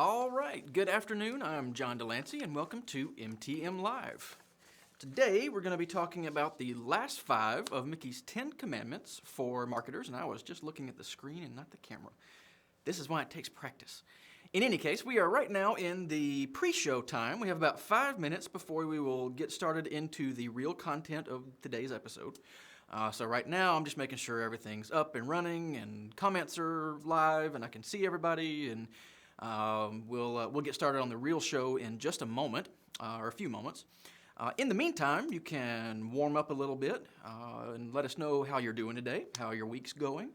All right, good afternoon. I'm John Delancey, and welcome to MTM Live. Today, we're going to be talking about the last 5 of Mickey's 10 commandments for marketers, and I was just looking at the screen and not the camera. This is why it takes practice. In any case, we are right now in the pre-show time. We have about 5 minutes before we will get started into the real content of today's episode. So right now, I'm just making sure everything's up and running, and comments are live, and I can see everybody, and we'll get started on the real show in just a moment, or a few moments. In the meantime, you can warm up a little bit and let us know how you're doing today, how your week's going.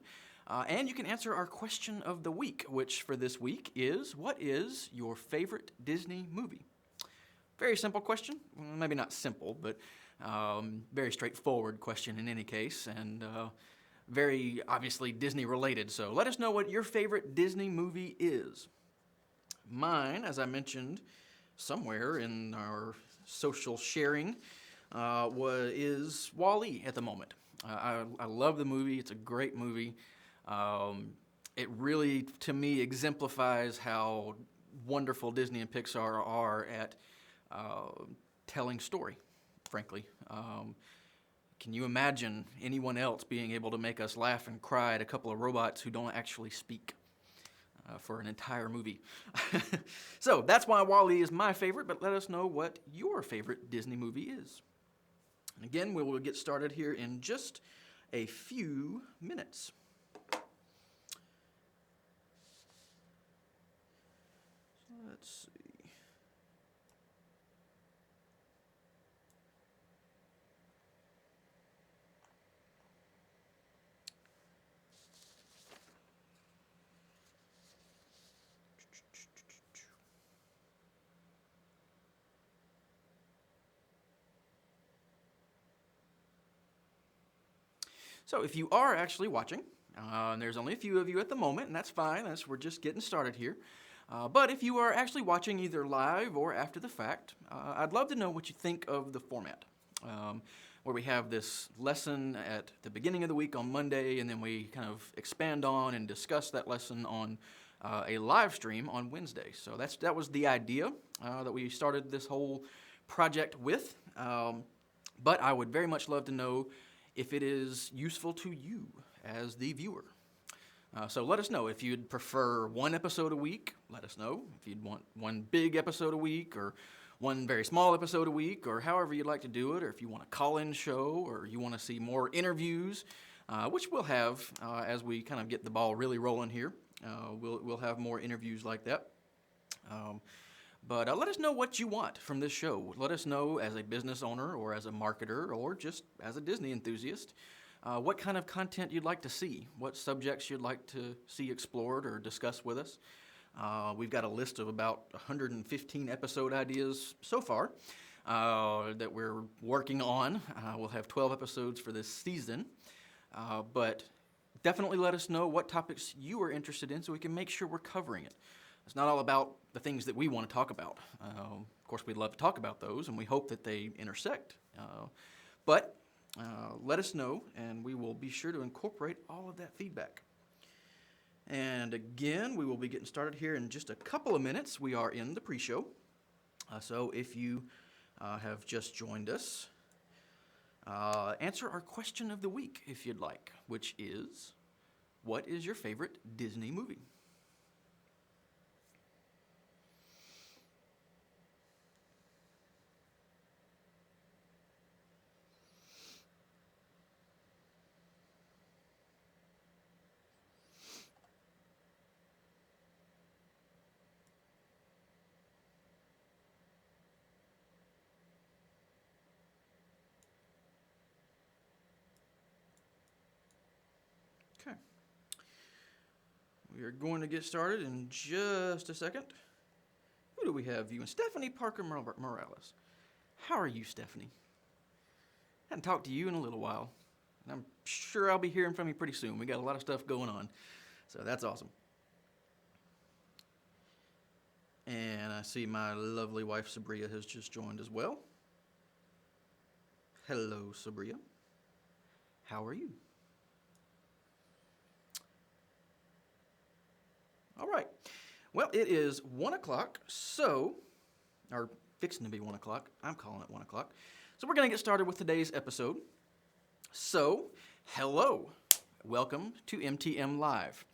And you can answer our question of the week, which for this week is, what is your favorite Disney movie? Very simple question. Well, maybe not simple, but very straightforward question in any case, and very obviously Disney related. So let us know what your favorite Disney movie is. Mine, as I mentioned somewhere in our social sharing, is Wall-E at the moment. I love the movie. It's a great movie. It really, to me, exemplifies how wonderful Disney and Pixar are at telling story, frankly. Can you imagine anyone else being able to make us laugh and cry at a couple of robots who don't actually speak for an entire movie? So that's why Wall-E is my favorite, but let us know what your favorite Disney movie is. And again, we will get started here in just a few minutes. Let's see. So if you are actually watching, and there's only a few of you at the moment, and that's fine, we're just getting started here. But if you are actually watching either live or after the fact, I'd love to know what you think of the format, where we have this lesson at the beginning of the week on Monday, and then we kind of expand on and discuss that lesson on a live stream on Wednesday. So that was the idea that we started this whole project with. But I would very much love to know if it is useful to you as the viewer. So let us know if you'd prefer one episode a week. Let us know if you'd want one big episode a week, or one very small episode a week, or however you'd like to do it, or if you want a call-in show, or you want to see more interviews, which we'll have as we kind of get the ball really rolling here. We'll have more interviews like that. But let us know what you want from this show. Let us know as a business owner, or as a marketer, or just as a Disney enthusiast, what kind of content you'd like to see, what subjects you'd like to see explored or discussed with us. We've got a list of about 115 episode ideas so far that we're working on. We'll have 12 episodes for this season, but definitely let us know what topics you are interested in so we can make sure we're covering it. It's not all about the things that we want to talk about. Of course, we'd love to talk about those, and we hope that they intersect. But let us know, and we will be sure to incorporate all of that feedback. And again, we will be getting started here in just a couple of minutes. We are in the pre-show. So if you have just joined us, answer our question of the week if you'd like, which is, what is your favorite Disney movie? Okay. We are going to get started in just a second. Who do we have viewing? Stephanie Parker Morales. How are you, Stephanie? Hadn't talked to you in a little while, and I'm sure I'll be hearing from you pretty soon. We got a lot of stuff going on, so that's awesome. And I see my lovely wife, Sabria, has just joined as well. Hello, Sabria. How are you? All right. Well, it is 1 o'clock, or fixing to be 1 o'clock. I'm calling it 1 o'clock. So we're going to get started with today's episode. So, hello. Welcome to MTM Live.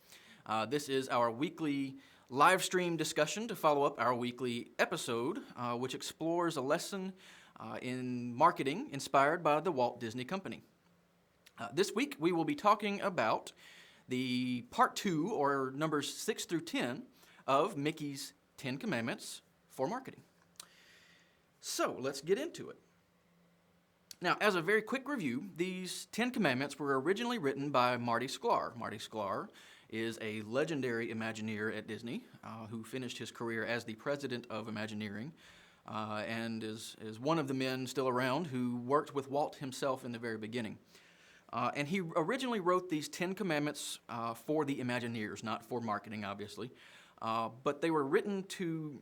This is our weekly live stream discussion to follow up our weekly episode, which explores a lesson in marketing inspired by the Walt Disney Company. This week, we will be talking about the part 2, or numbers 6 through 10, of Mickey's 10 Commandments for marketing. So, let's get into it. Now, as a very quick review, these 10 Commandments were originally written by Marty Sklar. Marty Sklar is a legendary Imagineer at Disney who finished his career as the president of Imagineering and is one of the men still around who worked with Walt himself in the very beginning. And he originally wrote these 10 Commandments for the Imagineers, not for marketing, obviously. But they were written to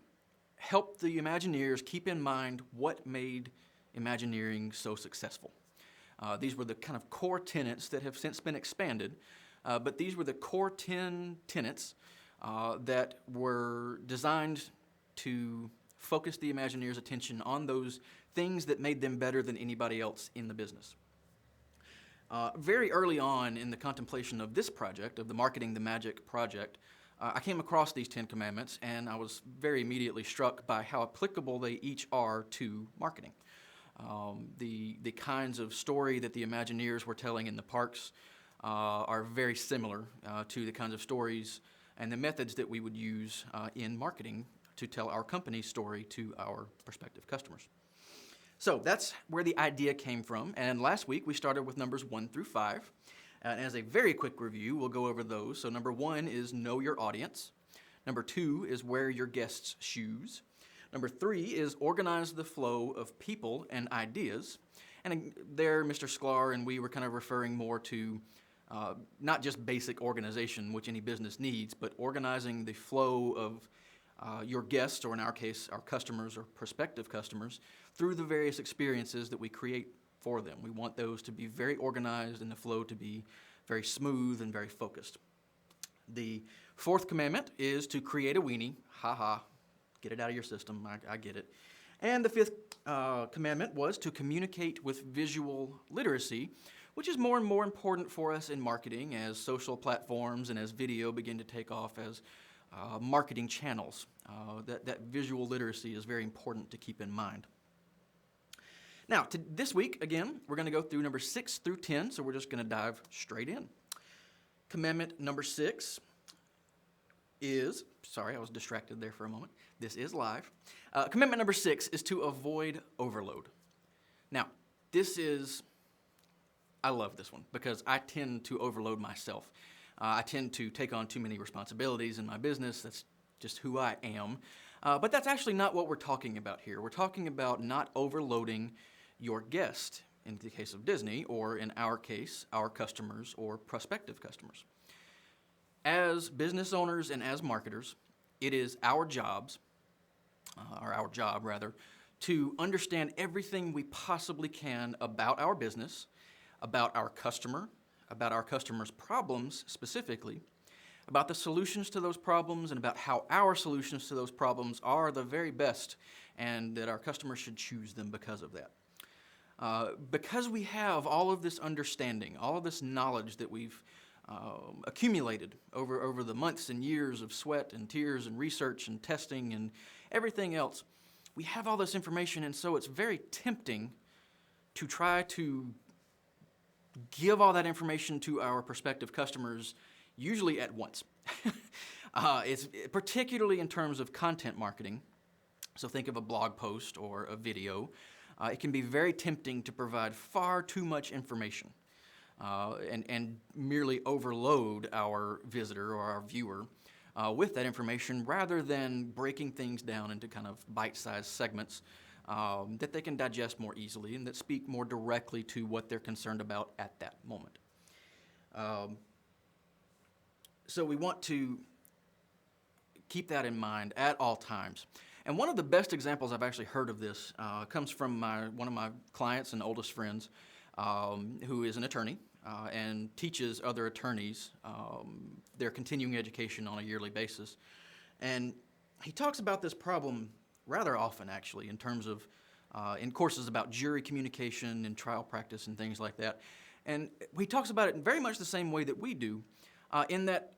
help the Imagineers keep in mind what made Imagineering so successful. These were the kind of core tenets that have since been expanded, but these were the core 10 tenets that were designed to focus the Imagineers' attention on those things that made them better than anybody else in the business. Very early on in the contemplation of this project, of the Marketing the Magic project, I came across these 10 Commandments, and I was very immediately struck by how applicable they each are to marketing. The kinds of story that the Imagineers were telling in the parks are very similar to the kinds of stories and the methods that we would use in marketing to tell our company's story to our prospective customers. So that's where the idea came from, and last week we started with numbers 1 through 5. And as a very quick review, we'll go over those. So number 1 is know your audience. Number 2 is wear your guests' shoes. Number 3 is organize the flow of people and ideas. And there, Mr. Sklar and we were kind of referring more to not just basic organization, which any business needs, but organizing the flow of your guests, or in our case, our customers or prospective customers, through the various experiences that we create for them. We want those to be very organized and the flow to be very smooth and very focused. The 4th commandment is to create a weenie. Ha ha. Get it out of your system. I get it. And the 5th commandment was to communicate with visual literacy, which is more and more important for us in marketing as social platforms and as video begin to take off as marketing channels. That visual literacy is very important to keep in mind. Now, this week, again, we're going to go through number 6 through 10, so we're just going to dive straight in. Commandment number 6 is, sorry, I was distracted there for a moment. This is live. Commandment number 6 is to avoid overload. Now, I love this one because I tend to overload myself. I tend to take on too many responsibilities in my business. That's just who I am. But that's actually not what we're talking about here. We're talking about not overloading your guest, in the case of Disney, or in our case, our customers or prospective customers. As business owners and as marketers, it is our job, to understand everything we possibly can about our business, about our customer, about our customer's problems specifically, about the solutions to those problems, and about how our solutions to those problems are the very best, and that our customers should choose them because of that. Because we have all of this understanding, all of this knowledge that we've accumulated over the months and years of sweat and tears and research and testing and everything else, we have all this information, and so it's very tempting to try to give all that information to our prospective customers, usually at once. It's particularly in terms of content marketing. So think of a blog post or a video. It can be very tempting to provide far too much information and merely overload our visitor or our viewer with that information, rather than breaking things down into kind of bite-sized segments that they can digest more easily and that speak more directly to what they're concerned about at that moment. So we want to keep that in mind at all times. And one of the best examples I've actually heard of this comes from one of my clients and oldest friends, who is an attorney and teaches other attorneys their continuing education on a yearly basis. And he talks about this problem rather often, actually, in terms of in courses about jury communication and trial practice and things like that. And he talks about it in very much the same way that we do, in that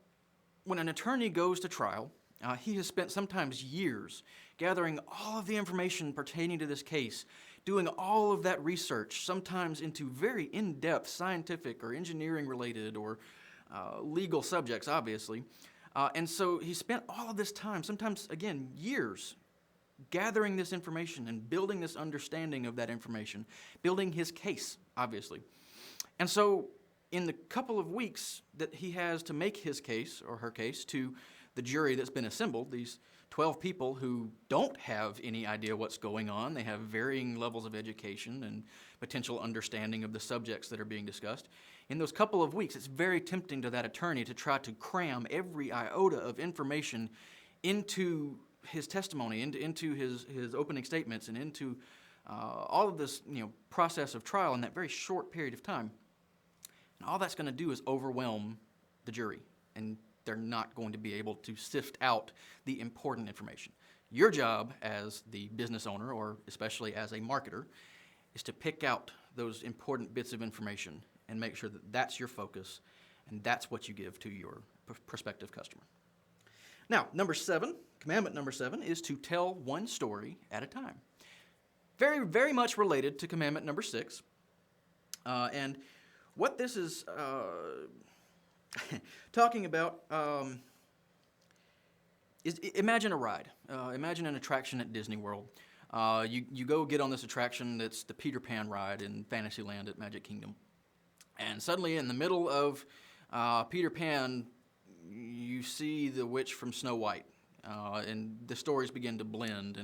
when an attorney goes to trial, he has spent sometimes years gathering all of the information pertaining to this case, doing all of that research, sometimes into very in-depth scientific or engineering-related or legal subjects, obviously. And so he spent all of this time, sometimes, again, years, gathering this information and building this understanding of that information, building his case, obviously. And so in the couple of weeks that he has to make his case or her case to the jury that's been assembled, these 12 people who don't have any idea what's going on, they have varying levels of education and potential understanding of the subjects that are being discussed. In those couple of weeks, it's very tempting to that attorney to try to cram every iota of information into his testimony, into his opening statements, and into all of this process of trial in that very short period of time. And all that's going to do is overwhelm the jury, and they're not going to be able to sift out the important information. Your job as the business owner, or especially as a marketer, is to pick out those important bits of information and make sure that that's your focus and that's what you give to your prospective customer. Now, commandment number 7 is to tell one story at a time. Very, very much related to commandment number 6. And what this is talking about is imagine a ride. Imagine an attraction at Disney World. You go get on this attraction that's the Peter Pan ride in Fantasyland at Magic Kingdom. And suddenly in the middle of Peter Pan, you see the witch from Snow White. And the stories begin to blend.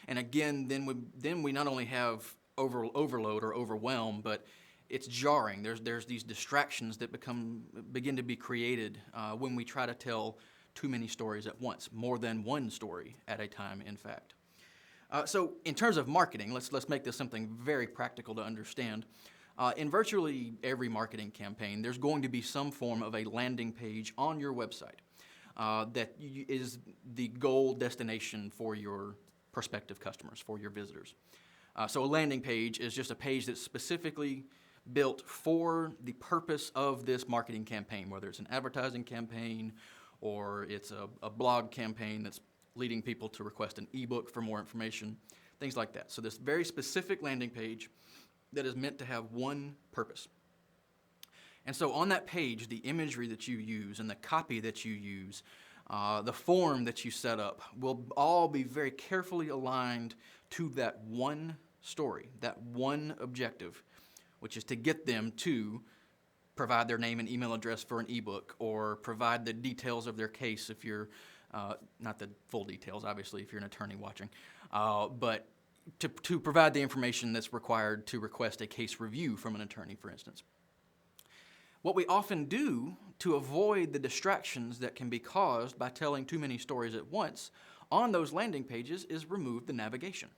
And again, then we not only have overload or overwhelm, but it's jarring. There's these distractions that begin to be created when we try to tell too many stories at once, more than one story at a time, in fact. So in terms of marketing, let's make this something very practical to understand. In virtually every marketing campaign, there's going to be some form of a landing page on your website that is the goal destination for your prospective customers, for your visitors. So a landing page is just a page that's specifically built for the purpose of this marketing campaign, whether it's an advertising campaign or it's a blog campaign that's leading people to request an ebook for more information, things like that. So this very specific landing page that is meant to have one purpose. And so on that page, the imagery that you use and the copy that you use, the form that you set up will all be very carefully aligned to that one story, that one objective, which is to get them to provide their name and email address for an ebook, or provide the details of their case if you're, not the full details, obviously, if you're an attorney watching, but to provide the information that's required to request a case review from an attorney, for instance. What we often do to avoid the distractions that can be caused by telling too many stories at once on those landing pages is remove the navigation.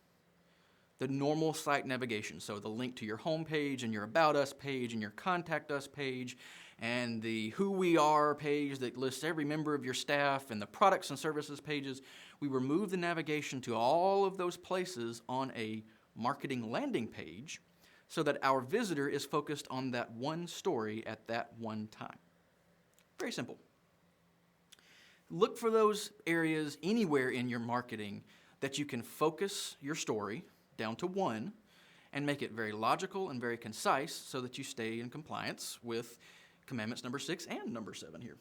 The normal site navigation, so the link to your home page and your About Us page and your Contact Us page and the Who We Are page that lists every member of your staff and the products and services pages. We remove the navigation to all of those places on a marketing landing page so that our visitor is focused on that one story at that one time. Very simple. Look for those areas anywhere in your marketing that you can focus your story down to one and make it very logical and very concise so that you stay in compliance with commandments number 6 and number 7 here.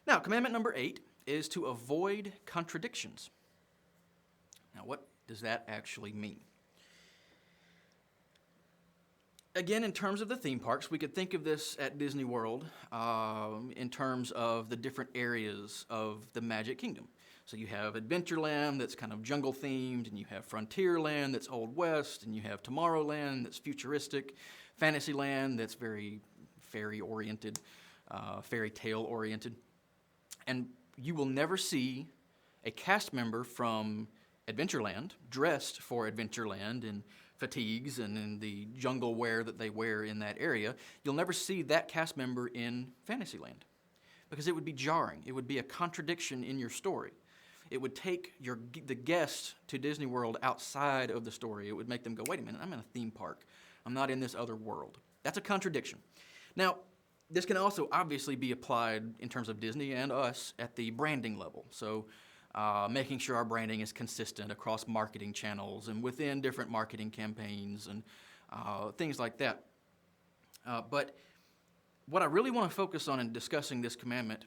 Now, commandment number 8 is to avoid contradictions. Now, what does that actually mean? Again, in terms of the theme parks, we could think of this at Disney World in terms of the different areas of the Magic Kingdom. So you have Adventureland that's kind of jungle themed, and you have Frontierland that's Old West, and you have Tomorrowland that's futuristic, Fantasyland that's very fairy oriented, fairy tale oriented. And you will never see a cast member from Adventureland dressed for Adventureland in fatigues and in the jungle wear that they wear in that area. You'll never see that cast member in Fantasyland, because it would be jarring. It would be a contradiction in your story. It would take the guest to Disney World outside of the story. It would make them go, wait a minute, I'm in a theme park. I'm not in this other world. That's a contradiction. Now, this can also obviously be applied in terms of Disney and us at the branding level. So making sure our branding is consistent across marketing channels and within different marketing campaigns and things like that. But what I really want to focus on in discussing this commandment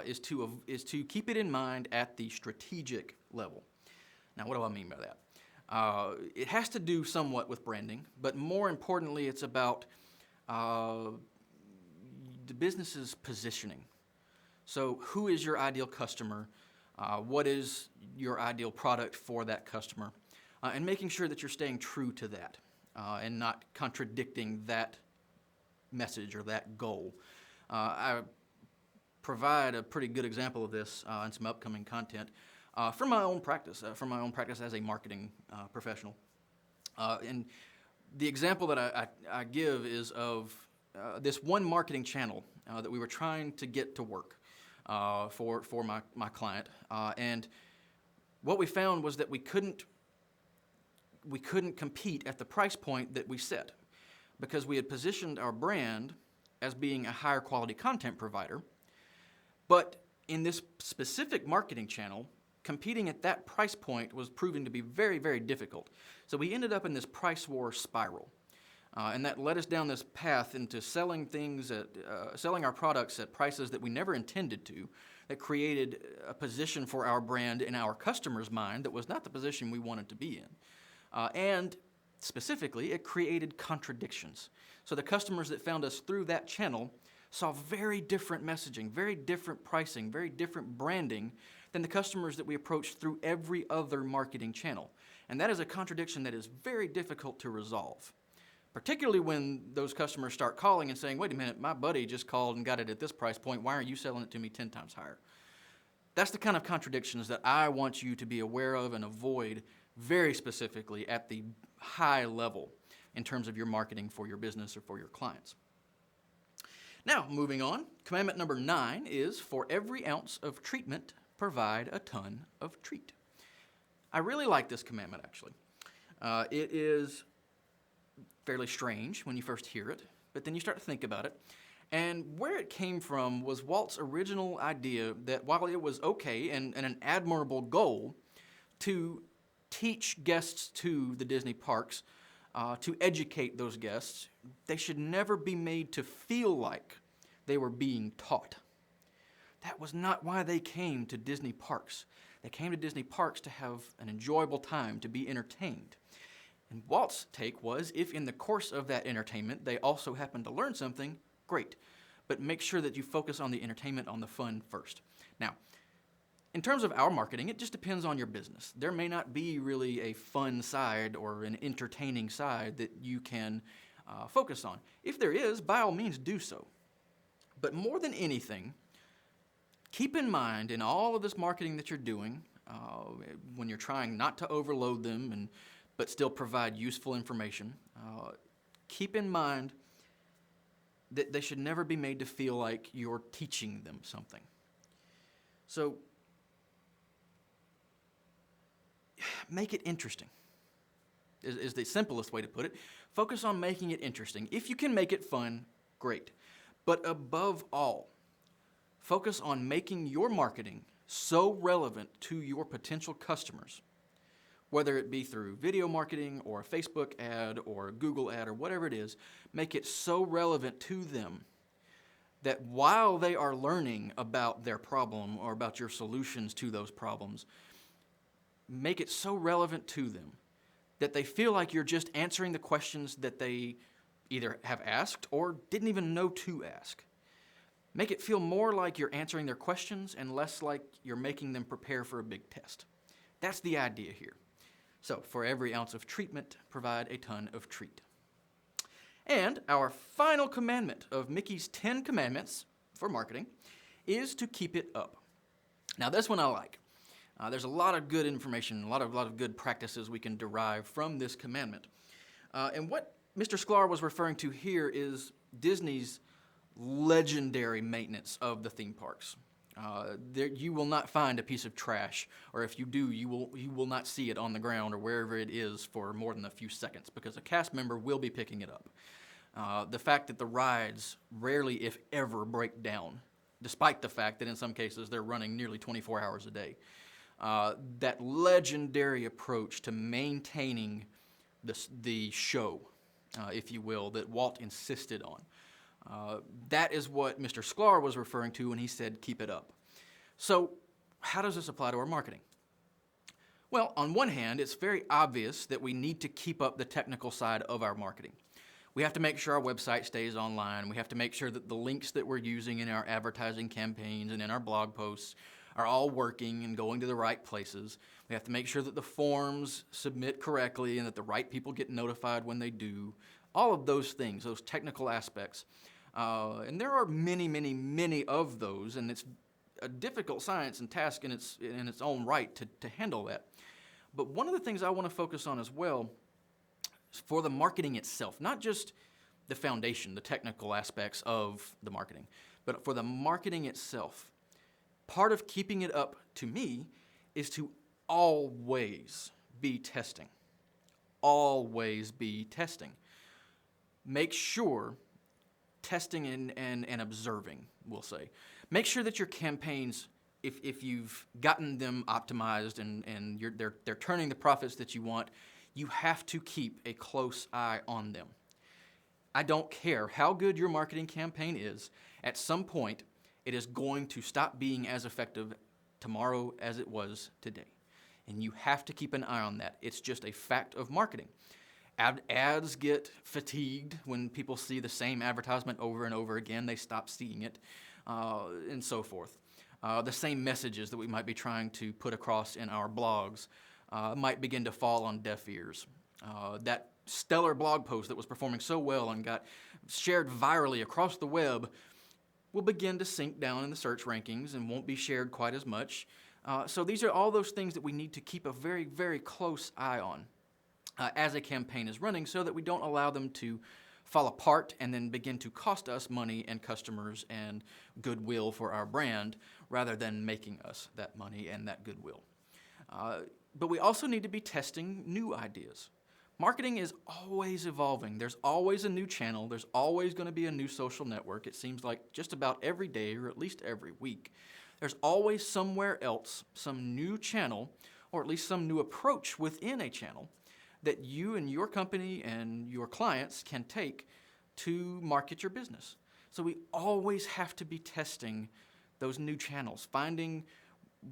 is to keep it in mind at the strategic level. Now, what do I mean by that? It has to do somewhat with branding, but more importantly, it's about the business's positioning. So who is your ideal customer? What is your ideal product for that customer? And making sure that you're staying true to that and not contradicting that message or that goal. I provide a pretty good example of this in some upcoming content from my own practice, as a marketing professional. And the example that I give is of this one marketing channel that we were trying to get to work for my client. And what we found was that we couldn't compete at the price point that we set because we had positioned our brand as being a higher quality content provider. But in this specific marketing channel, competing at that price point was proving to be very, very difficult. So we ended up in this price war spiral. And that led us down this path into selling our products at prices that we never intended to, that created a position for our brand in our customer's mind that was not the position we wanted to be in. And specifically, it created contradictions. So the customers that found us through that channel saw very different messaging, very different pricing, very different branding than the customers that we approached through every other marketing channel. And that is a contradiction that is very difficult to resolve, particularly when those customers start calling and saying, wait a minute, my buddy just called and got it at this price point. Why aren't you selling it to me 10 times higher? That's the kind of contradictions that I want you to be aware of and avoid very specifically at the high level in terms of your marketing for your business or for your clients. Now, moving on, commandment number 9 is, for every ounce of treatment, provide a ton of treat. I really like this commandment, actually. It is fairly strange when you first hear it, but then you start to think about it. And where it came from was Walt's original idea that while it was okay and an admirable goal to teach guests to the Disney parks, to educate those guests, they should never be made to feel like they were being taught. That was not why they came to Disney parks. They came to Disney parks to have an enjoyable time, to be entertained. And Walt's take was, if in the course of that entertainment they also happen to learn something, great. But make sure that you focus on the entertainment, on the fun first. Now, in terms of our marketing, it just depends on your business. There may not be really a fun side or an entertaining side that you can focus on. If there is, by all means do so. But more than anything, keep in mind in all of this marketing that you're doing, when you're trying not to overload them but still provide useful information, keep in mind that they should never be made to feel like you're teaching them something. So, make it interesting, is the simplest way to put it. Focus on making it interesting. If you can make it fun, great. But above all, focus on making your marketing so relevant to your potential customers, whether it be through video marketing or a Facebook ad or a Google ad or whatever it is, make it so relevant to them that while they are learning about their problem or about your solutions to those problems, make it so relevant to them that they feel like you're just answering the questions that they either have asked or didn't even know to ask. Make it feel more like you're answering their questions and less like you're making them prepare for a big test. That's the idea here. So, for every ounce of treatment, provide a ton of treat. And our final commandment of Mickey's 10 commandments for marketing is to keep it up. Now, this one I like. There's a lot of good information, a lot of good practices we can derive from this commandment. And what Mr. Sklar was referring to here is Disney's legendary maintenance of the theme parks. You will not find a piece of trash, or if you do, you will not see it on the ground or wherever it is for more than a few seconds, because a cast member will be picking it up. The fact that the rides rarely, if ever, break down, despite the fact that in some cases they're running nearly 24 hours a day. That legendary approach to maintaining the show, if you will, that Walt insisted on. That is what Mr. Sklar was referring to when he said, keep it up. So how does this apply to our marketing? Well, on one hand, it's very obvious that we need to keep up the technical side of our marketing. We have to make sure our website stays online. We have to make sure that the links that we're using in our advertising campaigns and in our blog posts are all working and going to the right places. We have to make sure that the forms submit correctly and that the right people get notified when they do. All of those things, those technical aspects. And there are many, many, many of those, and it's a difficult science and task in its own right to handle that. But one of the things I want to focus on as well is for the marketing itself, not just the foundation, the technical aspects of the marketing, but for the marketing itself. Part of keeping it up, to me, is to always be testing. Always be testing. Make sure, testing and observing, we'll say. Make sure that your campaigns, if you've gotten them optimized and they're turning the profits that you want, you have to keep a close eye on them. I don't care how good your marketing campaign is, at some point, it is going to stop being as effective tomorrow as it was today. And you have to keep an eye on that. It's just a fact of marketing. Ads get fatigued when people see the same advertisement over and over again. They stop seeing it, and so forth. The same messages that we might be trying to put across in our blogs might begin to fall on deaf ears. That stellar blog post that was performing so well and got shared virally across the web will begin to sink down in the search rankings and won't be shared quite as much. So these are all those things that we need to keep a very, very close eye on as a campaign is running, so that we don't allow them to fall apart and then begin to cost us money and customers and goodwill for our brand, rather than making us that money and that goodwill. But we also need to be testing new ideas. Marketing is always evolving. There's always a new channel. There's always going to be a new social network. It seems like just about every day, or at least every week. There's always somewhere else, some new channel, or at least some new approach within a channel that you and your company and your clients can take to market your business. So we always have to be testing those new channels, finding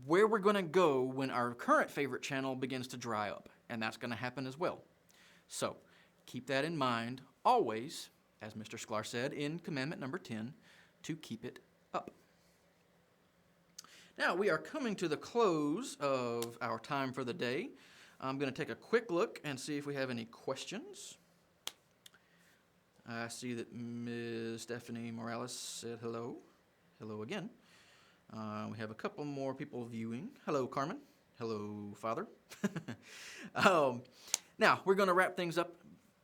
where we're going to go when our current favorite channel begins to dry up, and that's going to happen as well. So keep that in mind always, as Mr. Sklar said in commandment number 10, to keep it up. Now we are coming to the close of our time for the day. I'm going to take a quick look and see if we have any questions. I see that Ms. Stephanie Morales said hello. Hello again. We have a couple more people viewing. Hello, Carmen. Hello, Father. Now, we're going to wrap things up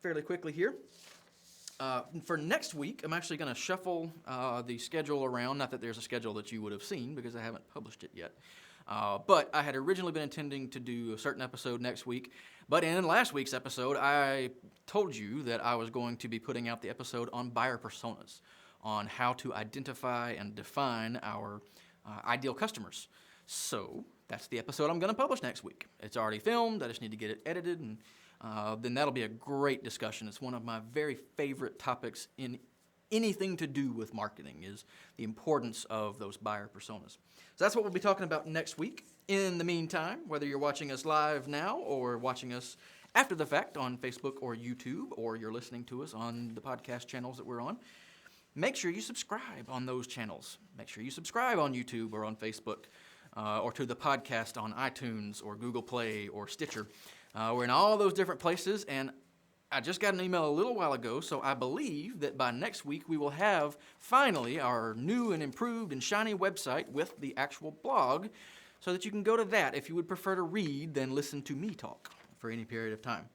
fairly quickly here. For next week, I'm actually going to shuffle the schedule around. Not that there's a schedule that you would have seen, because I haven't published it yet. But I had originally been intending to do a certain episode next week. But in last week's episode, I told you that I was going to be putting out the episode on buyer personas, on how to identify and define our ideal customers. So that's the episode I'm going to publish next week. It's already filmed. I just need to get it edited, and then that'll be a great discussion. It's one of my very favorite topics in anything to do with marketing, is the importance of those buyer personas. So that's what we'll be talking about next week. In the meantime, whether you're watching us live now or watching us after the fact on Facebook or YouTube, or you're listening to us on the podcast channels that we're on, make sure you subscribe on those channels. Make sure you subscribe on YouTube or on Facebook, or to the podcast on iTunes or Google Play or Stitcher. We're in all those different places, and I just got an email a little while ago, so I believe that by next week we will have finally our new and improved and shiny website with the actual blog, so that you can go to that if you would prefer to read than listen to me talk for any period of time.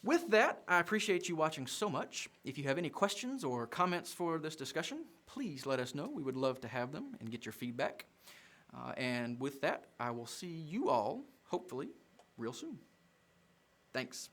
With that, I appreciate you watching so much. If you have any questions or comments for this discussion, please let us know. We would love to have them and get your feedback. And with that, I will see you all, hopefully, real soon. Thanks.